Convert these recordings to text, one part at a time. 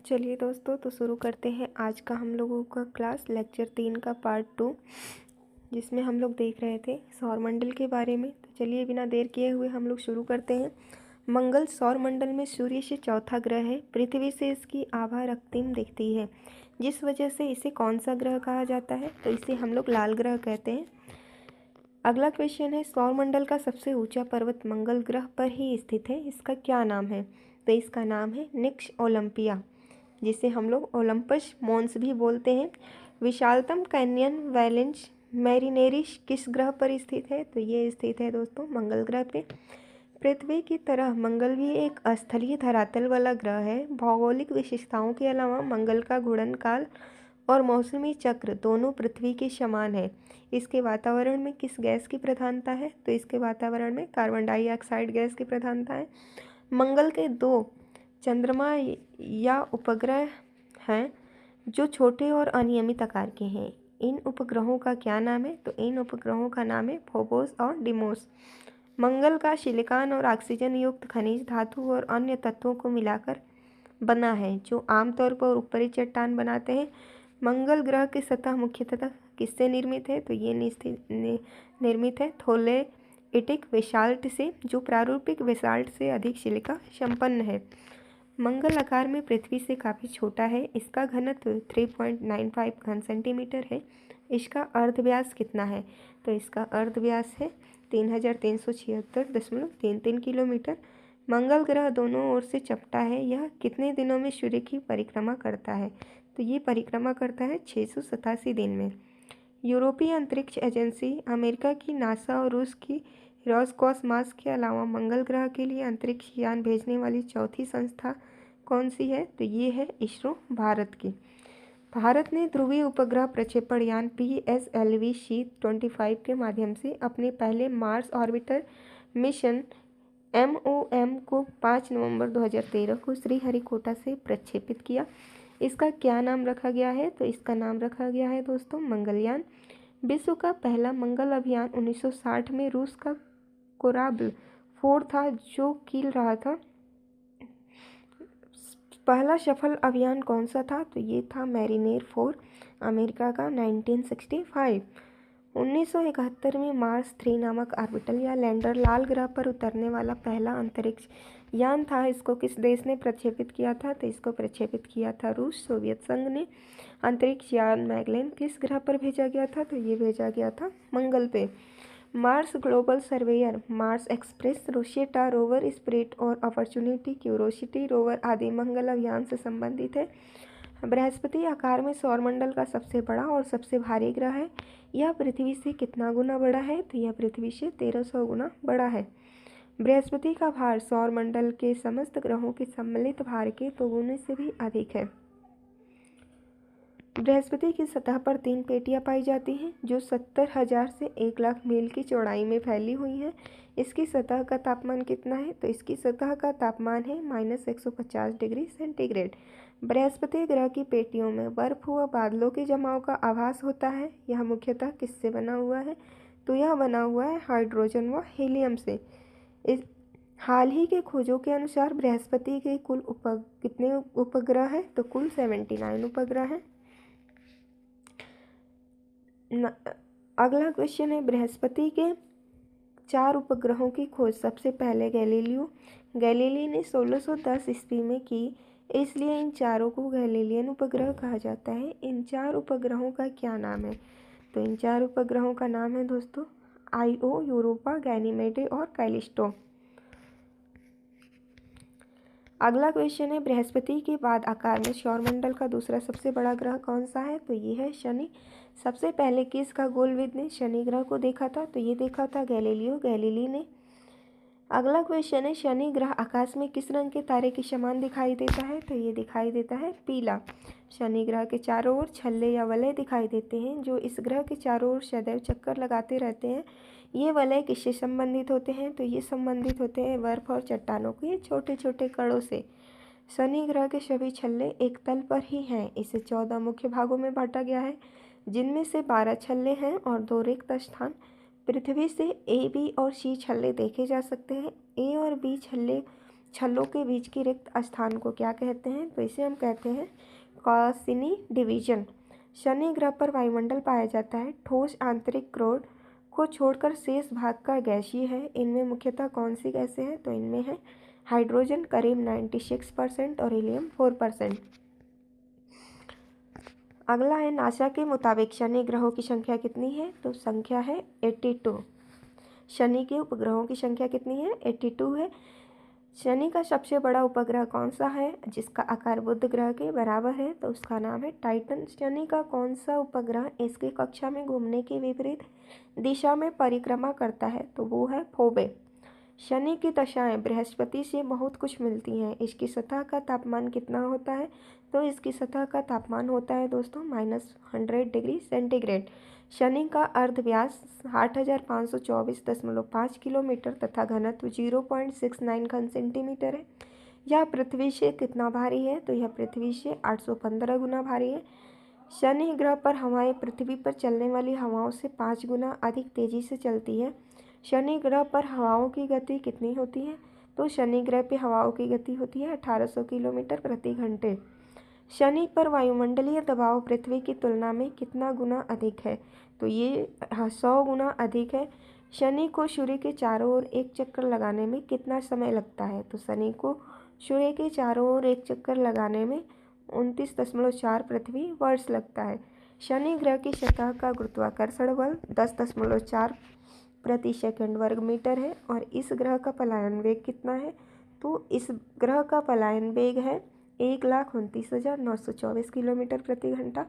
चलिए दोस्तों, तो शुरू करते हैं आज का हम लोगों का क्लास लेक्चर 3 का पार्ट 2, जिसमें हम लोग देख रहे थे सौरमंडल के बारे में। तो चलिए बिना देर किए हुए हम लोग शुरू करते हैं। मंगल सौरमंडल में सूर्य से चौथा ग्रह है। पृथ्वी से इसकी आभा रক্তিम दिखती है, जिस वजह से इसे कौन सा ग्रह कहा जाता है? तो इसे हम लोग लाल ग्रह कहते हैं। अगला क्वेश्चन है, सौरमंडल का सबसे ऊंचा पर्वत मंगल ग्रह पर ही स्थित है, इसका क्या नाम है? तो इसका नाम है निक्स ओलंपिया, जिसे हम लोग ओलंपस मॉन्स भी बोलते हैं। विशालतम कैन्यन वैलेंस मैरिनेरिस किस ग्रह पर स्थित है? तो ये स्थित है दोस्तों मंगल ग्रह पे। पृथ्वी की तरह मंगल भी एक स्थलीय धरातल वाला ग्रह है। भौगोलिक विशेषताओं के अलावा मंगल का घूर्णन काल और मौसमी चक्र दोनों पृथ्वी के समान है। इसके वातावरण में किस गैस की प्रधानता है? तो इसके वातावरण में कार्बन डाइऑक्साइड गैस की प्रधानता है। मंगल के 2 चंद्रमा या उपग्रह हैं जो छोटे और अनियमित आकार के हैं। इन उपग्रहों का क्या नाम है? तो इन उपग्रहों का नाम है फोबोस और डिमोस। मंगल का सिलिकॉन और ऑक्सीजन युक्त खनिज धातु और अन्य तत्वों को मिलाकर बना है, जो आमतौर पर ऊपरी चट्टान बनाते हैं। मंगल ग्रह की सतह मुख्यतः किससे निर्मित है? तो ये निर्मित है थोलेइटिक बेसाल्ट से, जो प्रारूपिक बेसाल्ट से अधिक सिलिका संपन्न है। मंगल आकार में पृथ्वी से काफ़ी छोटा है। इसका घनत्व 3.95 घन सेंटीमीटर है। इसका अर्धव्यास कितना है? तो इसका अर्धव्यास है 3376.33 किलोमीटर। मंगल ग्रह दोनों ओर से चपटा है। यह कितने दिनों में सूर्य की परिक्रमा करता है? तो ये परिक्रमा करता है 687 दिन में। यूरोपीय अंतरिक्ष एजेंसी, अमेरिका की नासा और रूस की रोसकॉसमॉस के अलावा मंगल ग्रह के लिए अंतरिक्ष यान भेजने वाली चौथी संस्था कौन सी है? तो ये है इसरो, भारत की। भारत ने ध्रुवीय उपग्रह प्रक्षेपण यान PSLV-C-25 के माध्यम से अपने पहले मार्स ऑर्बिटर मिशन MOM को 5 नवंबर 2013 को श्रीहरिकोटा से प्रक्षेपित किया। इसका क्या नाम रखा गया है? तो इसका नाम रखा गया है दोस्तों मंगलयान। विश्व का पहला मंगल अभियान 1960 में रूस का कोराबल 4 था, जो कील रहा था। पहला सफल अभियान कौन सा था? तो ये था मैरिनेर 4, अमेरिका का 1965। 1971 में मार्स 3 नामक ऑर्बिटल या लैंडर लाल ग्रह पर उतरने वाला पहला अंतरिक्ष यान था। इसको किस देश ने प्रक्षेपित किया था? तो इसको प्रक्षेपित किया था रूस, सोवियत संघ ने। अंतरिक्ष यान मैगलेन किस ग्रह पर भेजा गया था? तो ये भेजा गया था मंगल पे। Mars global surveyor, Mars express, Rosetta rover, spirit और अपॉर्चुनिटी क्यूरोसिटी रोवर आदि मंगल अभियान से संबंधित है। बृहस्पति आकार में सौरमंडल का सबसे बड़ा और सबसे भारी ग्रह है। यह पृथ्वी से कितना गुना बड़ा है? तो यह पृथ्वी से 1300 गुना बड़ा है। बृहस्पति का भार सौरमंडल के समस्त ग्रहों के सम्मिलित भार के 2 गुने से भी अधिक है। बृहस्पति की सतह पर 3 पेटियां पाई जाती हैं, जो 70,000 से 1 लाख मील की चौड़ाई में फैली हुई हैं। इसकी सतह का तापमान कितना है? तो इसकी सतह का तापमान है -150 डिग्री सेंटीग्रेड। बृहस्पति ग्रह की पेटियों में बर्फ व बादलों के जमाव का आभास होता है। यह मुख्यतः किससे बना हुआ है? तो यह बना हुआ है हाइड्रोजन व हीलियम से। इस हाल ही के खोजों के अनुसार बृहस्पति के कुल कितने उपग्रह हैं? तो कुल 79 उपग्रह हैं। अगला क्वेश्चन है, बृहस्पति के 4 उपग्रहों की खोज सबसे पहले गैलीली ने 1610 ईस्वी में की, इसलिए इन चारों को गैलीलियन उपग्रह कहा जाता है। इन 4 उपग्रहों का क्या नाम है? तो इन 4 उपग्रहों का नाम है दोस्तों आईओ, यूरोपा, गैनीमेडे और कैलिस्टो। अगला क्वेश्चन है, बृहस्पति के बाद आकार में सौरमंडल का दूसरा सबसे बड़ा ग्रह कौन सा है? तो ये है शनि। सबसे पहले किस खगोलविद ने शनि ग्रह को देखा था? तो ये देखा था गैलीलियो गैलीली ने। अगला क्वेश्चन है, शनि ग्रह आकाश में किस रंग के तारे के समान दिखाई देता है? तो ये दिखाई देता है पीला। शनि ग्रह के चारों ओर छल्ले या वलय दिखाई देते हैं, जो इस ग्रह के चारों ओर सदैव चक्कर लगाते रहते हैं। ये वलय किससे संबंधित होते हैं? तो ये संबंधित होते हैं बर्फ और चट्टानों के छोटे छोटे कणों से। शनि ग्रह के सभी छल्ले एक तल पर ही हैं। इसे 14 मुख्य भागों में बांटा गया है, जिनमें से 12 छल्ले हैं और 2 रिक्त स्थान। पृथ्वी से A, B और C छल्ले देखे जा सकते हैं। A और B छल्ले छल्लों के बीच की रिक्त स्थान को क्या कहते हैं? तो इसे हम कहते हैं कॉसिनी डिवीजन। शनि ग्रह पर वायुमंडल पाया जाता है। ठोस आंतरिक क्रोड को छोड़कर शेष भाग का गैसीय है। इनमें मुख्यतः कौन सी गैसें हैं? तो इनमें है हाइड्रोजन करीब 96% और हीलियम 4%। अगला है नासा के मुताबिक शनि ग्रहों की संख्या कितनी है? तो संख्या है 82। शनि के उपग्रहों की संख्या कितनी है? 82 है। शनि का सबसे बड़ा उपग्रह कौन सा है जिसका आकार बुध ग्रह के बराबर है? तो उसका नाम है टाइटन। शनि का कौन सा उपग्रह इसकी कक्षा में घूमने के विपरीत दिशा में परिक्रमा करता है? तो वो है फोबे। शनि की दशाएं बृहस्पति से बहुत कुछ मिलती हैं। इसकी सतह का तापमान कितना होता है? तो इसकी सतह का तापमान होता है दोस्तों -100 डिग्री सेंटीग्रेड। शनि का अर्ध व्यास 60,524.5 किलोमीटर तथा घनत्व 0.69 घन सेंटीमीटर है। यह पृथ्वी से कितना भारी है? तो यह पृथ्वी से 815 गुना भारी है। शनि ग्रह पर हवाएं पृथ्वी पर चलने वाली हवाओं से 5 गुना अधिक तेजी से चलती है। शनि ग्रह पर हवाओं की गति कितनी होती है? तो शनि ग्रह पे हवाओं की गति होती है 1800 किलोमीटर प्रति घंटे। शनि पर वायुमंडलीय दबाव पृथ्वी की तुलना में कितना गुना अधिक है? तो ये 100 गुना अधिक है। शनि को सूर्य के चारों ओर एक चक्कर लगाने में कितना समय लगता है? तो शनि को सूर्य के चारों ओर एक चक्कर लगाने में 29.4 पृथ्वी वर्ष लगता है। शनि ग्रह की सतह का गुरुत्वाकर्षण बल 10.4 प्रति सेकंड वर्ग मीटर है। और इस ग्रह का पलायन वेग कितना है? तो इस ग्रह का पलायन वेग है 1,29,924 किलोमीटर प्रति घंटा।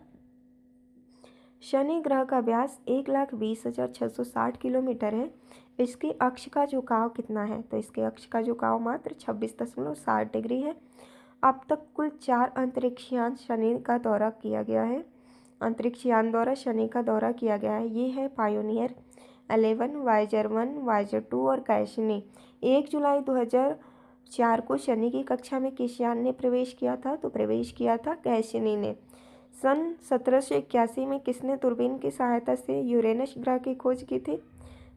शनि ग्रह का व्यास 1,20,660 किलोमीटर है। इसके अक्ष का झुकाव कितना है? तो इसके अक्ष का झुकाव मात्र 26.7 डिग्री है। अब तक कुल 4 अंतरिक्षयान शनि का दौरा किया गया है। अंतरिक्षयान द्वारा शनि का दौरा किया गया है। ये है पायोनियर 11, वायेजर 1, वायेजर 2 और कैसिनी। 1 जुलाई 2004 को शनि की कक्षा में किस यान ने प्रवेश किया था? तो प्रवेश किया था कैसिनी ने। सन 1781 में किसने दूरबीन की सहायता से यूरेनस ग्रह की खोज की थी,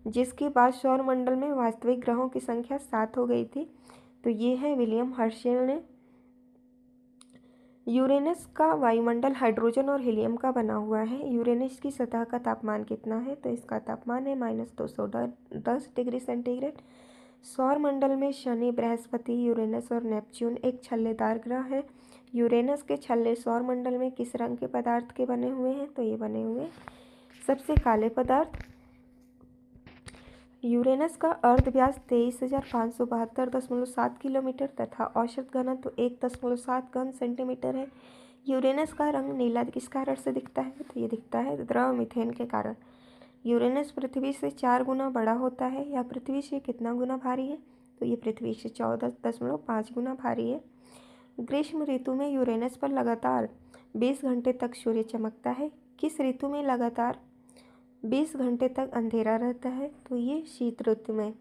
जिसके बाद सौरमंडल में वास्तविक ग्रहों की संख्या 7 हो गई थी? तो ये है विलियम हर्शेल ने। यूरेनस का वायुमंडल हाइड्रोजन और हीलियम का बना हुआ है। यूरेनस की सतह का तापमान कितना है? तो इसका तापमान है -210 डिग्री सेंटीग्रेड। सौरमंडल में शनि, बृहस्पति, यूरेनस और नेपच्यून एक छल्लेदार ग्रह है। यूरेनस के छल्ले सौरमंडल में किस रंग के पदार्थ के बने हुए हैं? तो ये बने हुए सबसे काले पदार्थ। यूरेनस का अर्ध व्यास 23,572.7 किलोमीटर तथा औसत घनत्व 1.7 घन सेंटीमीटर है। यूरेनस का रंग नीला किस कारण से दिखता है? तो ये दिखता है द्रव मीथेन के कारण। यूरेनस पृथ्वी से 4 गुना बड़ा होता है। यह पृथ्वी से कितना गुना भारी है? तो ये पृथ्वी से 14.5 गुना भारी है। ग्रीष्म ऋतु में यूरेनस पर लगातार 20 घंटे तक सूर्य चमकता है। किस ऋतु में लगातार 20 घंटे तक अंधेरा रहता है? तो ये शीत ऋतु में।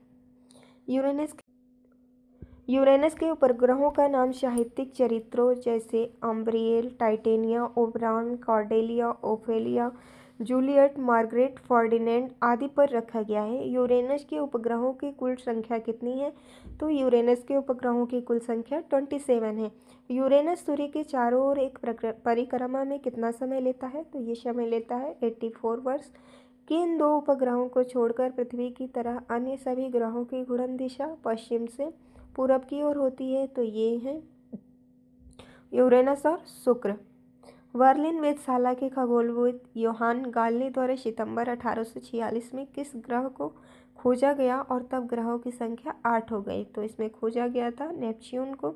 यूरेनस के उपग्रहों का नाम साहित्यिक चरित्रों जैसे Umbriel, Titania, Oberon, Cordelia, Ophelia, Juliet, Margaret, Ferdinand आदि पर रखा गया है। यूरेनस के उपग्रहों की कुल संख्या कितनी है? तो यूरेनस के उपग्रहों की कुल संख्या 27 है। यूरेनस सूर्य के चारों ओर एक परिक्रमा में कितना समय लेता है? तो ये समय लेता है 84 वर्ष। किन 2 उपग्रहों को छोड़कर पृथ्वी की तरह अन्य सभी ग्रहों की घूर्णन दिशा पश्चिम से पूरब की ओर होती है? तो ये हैं यूरेनस और शुक्र। बर्लिन वेधशाला के खगोलविद योहान गाल्ली द्वारा सितंबर 1846 में किस ग्रह को खोजा गया और तब ग्रहों की संख्या 8 हो गई? तो इसमें खोजा गया था नेपच्यून को।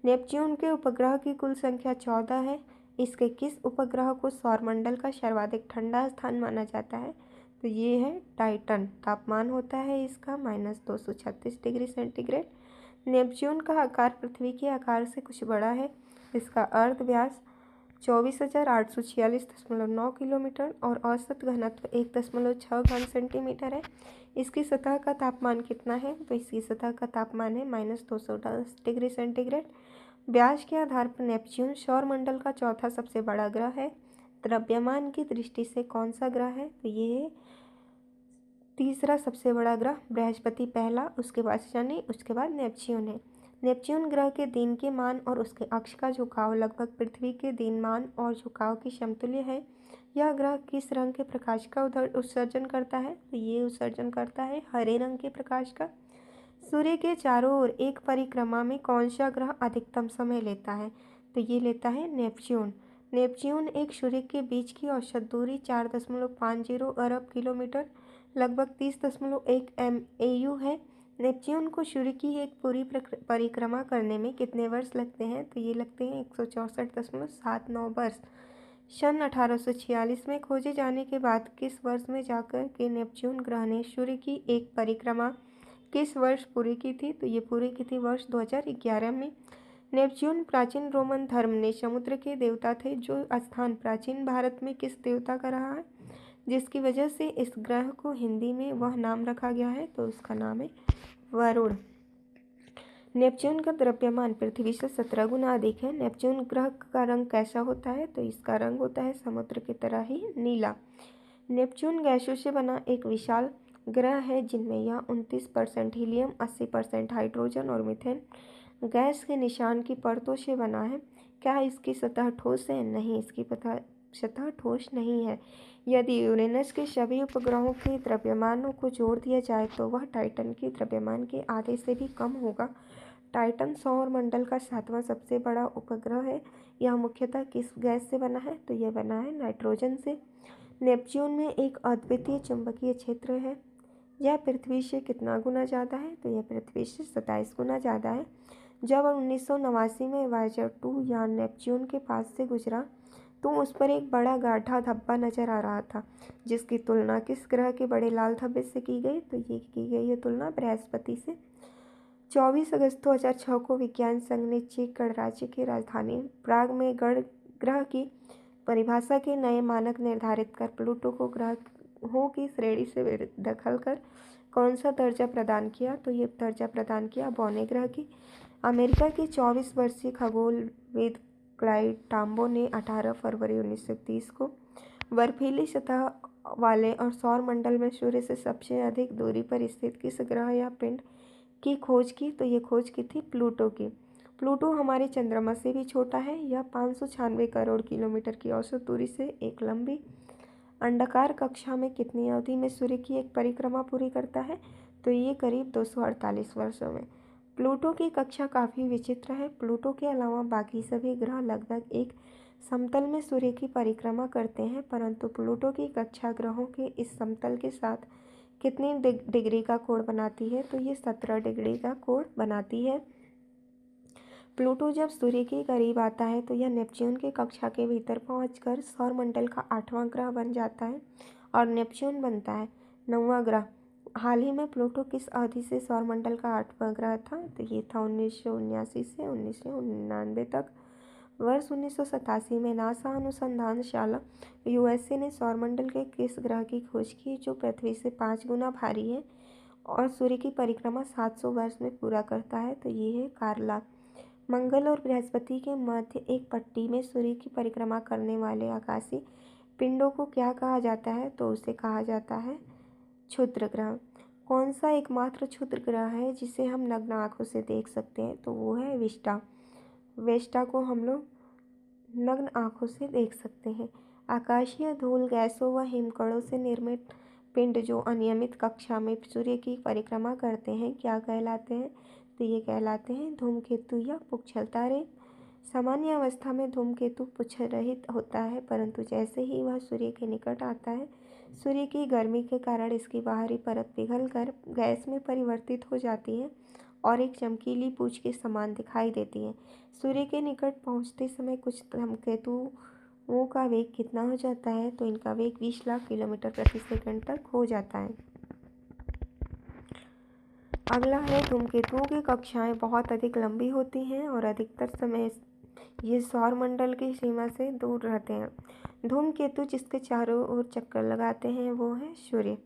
नेपच्यून के उपग्रह की कुल संख्या 14 है। इसके किस उपग्रह को सौरमंडल का सर्वाधिक ठंडा स्थान माना जाता है? तो ये है टाइटन। तापमान होता है इसका -236 डिग्री सेंटीग्रेड। नेपच्यून का आकार पृथ्वी के आकार से कुछ बड़ा है। इसका अर्ध व्यास 24,846.9 किलोमीटर और औसत घनत्व 1.6 घन सेंटीमीटर है। इसकी सतह का तापमान कितना है? तो इसकी सतह का तापमान है -210 डिग्री सेंटीग्रेड। व्यास के आधार पर नेपच्यून सौरमंडल का चौथा सबसे बड़ा ग्रह है। द्रव्यमान की दृष्टि से कौन सा ग्रह है? तो ये है तीसरा सबसे बड़ा ग्रह। बृहस्पति पहला, उसके बाद शनि, उसके बाद नेपच्यून है। नेपच्यून ग्रह के दिन के मान और उसके अक्ष का झुकाव लगभग पृथ्वी के दिन मान और झुकाव के समतुल्य है। यह ग्रह किस रंग के प्रकाश का उत्सर्जन करता है? तो ये उत्सर्जन करता है हरे रंग के प्रकाश का। सूर्य के चारों ओर एक परिक्रमा में कौन सा ग्रह अधिकतम समय लेता है? तो ये लेता है नेपच्यून। नेपच्यून एक सूर्य के बीच की औसत दूरी 4.50 अरब किलोमीटर लगभग 30.1 MAU है। नेपच्यून को सूर्य की एक पूरी परिक्रमा करने में कितने वर्ष लगते हैं? तो ये लगते हैं 164.79 वर्ष। सन 1846 में खोजे जाने के बाद किस वर्ष में जाकर के नेपच्यून ग्रह ने सूर्य की एक परिक्रमा किस वर्ष पूरी की थी? तो ये पूरी की थी वर्ष 2011 में। नेपच्यून प्राचीन रोमन धर्म ने समुद्र के देवता थे, जो स्थान प्राचीन भारत में किस देवता का रहा है, जिसकी वजह से इस ग्रह को हिंदी में वह नाम रखा गया है? तो उसका नाम है वरुण। नेपच्यून का द्रव्यमान पृथ्वी से 17 गुना अधिक है। नेपच्यून ग्रह का रंग कैसा होता है? तो इसका रंग होता है समुद्र की तरह ही नीला। नेपच्यून गैसों से बना एक विशाल ग्रह है, जिनमें यह 29% हीलियम, 80% हाइड्रोजन और मीथेन गैस के निशान की परतों से बना है। क्या इसकी सतह ठोस है? नहीं, इसकी सतह ठोस नहीं है। यदि यूरेनस के सभी उपग्रहों के द्रव्यमानों को जोड़ दिया जाए तो वह टाइटन के द्रव्यमान के आधे से भी कम होगा। टाइटन सौर मंडल का 7वां सबसे बड़ा उपग्रह है। यह मुख्यतः किस गैस से बना है? तो यह बना है नाइट्रोजन से। नेपच्यून में एक अद्वितीय चुंबकीय क्षेत्र है। यह पृथ्वी से कितना गुना ज़्यादा है? तो यह पृथ्वी से 27 गुना ज़्यादा है। जब 1989 में वायेजर 2 यान नेपच्यून के पास से गुजरा तो उस पर एक बड़ा गाढ़ा धब्बा नजर आ रहा था, जिसकी तुलना किस ग्रह के बड़े लाल धब्बे से की गई? तो ये की गई है तुलना बृहस्पति से। 24 अगस्त 2006 को विज्ञान संघ ने चेक गणराज्य की राजधानी प्राग में ग्रह की परिभाषा के नए मानक निर्धारित कर प्लूटो को ग्रहों की श्रेणी से बेदखल कर कौन सा दर्जा प्रदान किया? तो ये दर्जा प्रदान किया बौने ग्रह की। अमेरिका के 24 वर्षीय खगोलविद क्लाइड टाम्बो ने 18 फरवरी 1930 को बर्फीली सतह वाले और सौर मंडल में सूर्य से सबसे अधिक दूरी पर स्थित किस ग्रह या पिंड की खोज की? तो ये खोज की थी प्लूटो की। प्लूटो हमारे चंद्रमा से भी छोटा है। यह 596 करोड़ किलोमीटर की औसत दूरी से एक लंबी अंडाकार कक्षा में कितनी अवधि में सूर्य की एक परिक्रमा पूरी करता है? तो ये करीब 248 वर्षों में। प्लूटो की कक्षा काफ़ी विचित्र है। प्लूटो के अलावा बाकी सभी ग्रह लगभग एक समतल में सूर्य की परिक्रमा करते हैं, परंतु प्लूटो की कक्षा ग्रहों के इस समतल के साथ कितनी डिग्री का कोण बनाती है? तो ये 17 डिग्री का कोण बनाती है। प्लूटो जब सूर्य के करीब आता है तो यह नेपच्यून के कक्षा के भीतर पहुंचकर सौरमंडल का 8वां ग्रह बन जाता है और नेपच्यून बनता है 9वां ग्रह। हाल ही में प्लूटो किस अवधि से सौरमंडल का 8वां ग्रह था? तो ये था 1979 से 1999 तक। वर्ष 1987 में नासा अनुसंधानशाला USA ने सौरमंडल के किस ग्रह की खोज की जो पृथ्वी से 5 गुना भारी है और सूर्य की परिक्रमा 700 वर्ष में पूरा करता है? तो ये है कार्ला। मंगल और बृहस्पति के मध्य एक पट्टी में सूर्य की परिक्रमा करने वाले आकाशीय पिंडों को क्या कहा जाता है? तो उसे कहा जाता है क्षुद्र ग्रह। कौन सा एकमात्र क्षुद्र ग्रह है जिसे हम नग्न आंखों से देख सकते हैं? तो वो है वेस्टा। वेस्टा को हम लोग नग्न आंखों से देख सकते हैं। आकाशीय धूल गैसों व हिमकणों से निर्मित पिंड जो अनियमित कक्षा में सूर्य की परिक्रमा करते हैं क्या कहलाते हैं? तो ये कहलाते हैं धूमकेतु या पुच्छल तारे। सामान्य अवस्था में धूमकेतु पुच्छ रहित होता है, परंतु जैसे ही वह सूर्य के निकट आता है सूर्य की गर्मी के कारण इसकी बाहरी परत पिघलकर गैस में परिवर्तित हो जाती है और एक चमकीली पूंछ के समान दिखाई देती है। सूर्य के निकट पहुंचते समय कुछ धूमकेतुओं का वेग कितना हो जाता है? तो इनका वेग 20 लाख किलोमीटर प्रति सेकंड तक हो जाता है। अगला है धूमकेतुओं की कक्षाएं बहुत अधिक लंबी होती हैं और अधिकतर समय ये सौरमंडल की सीमा से दूर रहते हैं। धूमकेतु जिसके चारों ओर चक्कर लगाते हैं वो है सूर्य।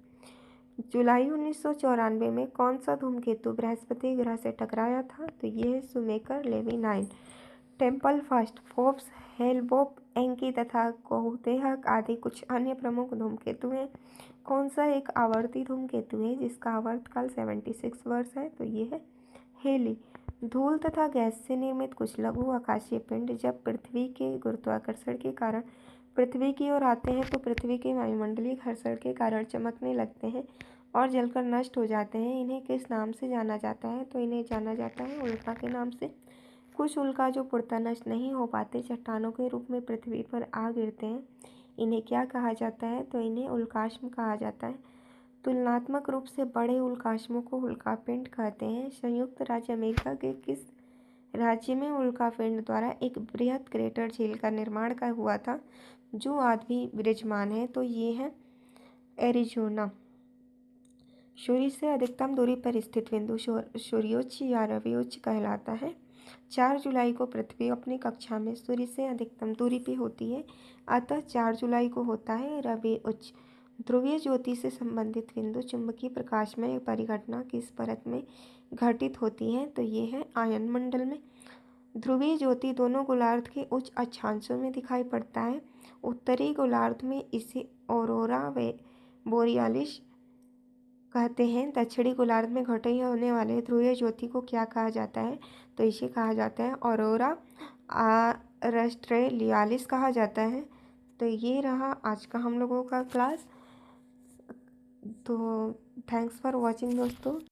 जुलाई 1994 में कौन सा धूमकेतु बृहस्पति ग्रह से टकराया था? तो ये है सुमेकर लेवी 9। टेम्पल फास्ट, फोर्ब्स, हेल-बोप, एंकी तथा कोहुतेहक आदि कुछ अन्य प्रमुख धूमकेतु हैं। कौन सा एक आवर्ती धूमकेतु है जिसका आवर्तकाल 76 वर्ष है? तो ये है हेली। धूल तथा गैस से निर्मित कुछ लघु आकाशीय पिंड जब पृथ्वी के गुरुत्वाकर्षण के कारण पृथ्वी की ओर आते हैं तो पृथ्वी के वायुमंडलीय घर्षण के कारण चमकने लगते हैं और जलकर नष्ट हो जाते हैं। इन्हें किस नाम से जाना जाता है? तो इन्हें जाना जाता है उल्का के नाम से। कुछ उल्का जो पूर्णतः नष्ट नहीं हो पाते चट्टानों के रूप में पृथ्वी पर आ गिरते हैं, इन्हें क्या कहा जाता है? तो इन्हें उल्काश्म कहा जाता है। तुलनात्मक रूप से बड़े उल्काश्मों को उल्कापिंड कहते हैं। संयुक्त राज्य अमेरिका के किस राज्य में उल्कापिंड द्वारा एक बृहद क्रेटर झील का निर्माण का हुआ था जो आज भी विराजमान है? तो ये है एरिज़ोना। सूर्य से अधिकतम दूरी पर स्थित बिंदु सूर्योच्च या रवियोच्च कहलाता है। 4 जुलाई को पृथ्वी अपनी कक्षा में सूर्य से अधिकतम दूरी पे होती है, अतः 4 जुलाई को होता है रवि उच्च। ध्रुवीय ज्योति से संबंधित बिंदु चुंबकीय प्रकाश में परिघटना किस परत में घटित होती है? तो ये है आयन मंडल में। ध्रुवीय ज्योति दोनों गोलार्ध के उच्च अक्षांशों में दिखाई पड़ता है। उत्तरी गोलार्ध में इसे ऑरोरा बोरियालिस कहते हैं। दक्षिणी गोलार्ध में घटित होने वाले ध्रुवीय ज्योति को क्या कहा जाता है? तो इसे कहा जाता है ऑरोरा ऑस्ट्रेलियालिस कहा जाता है। तो ये रहा आज का हम लोगों का क्लास। तो थैंक्स फॉर वॉचिंग दोस्तों।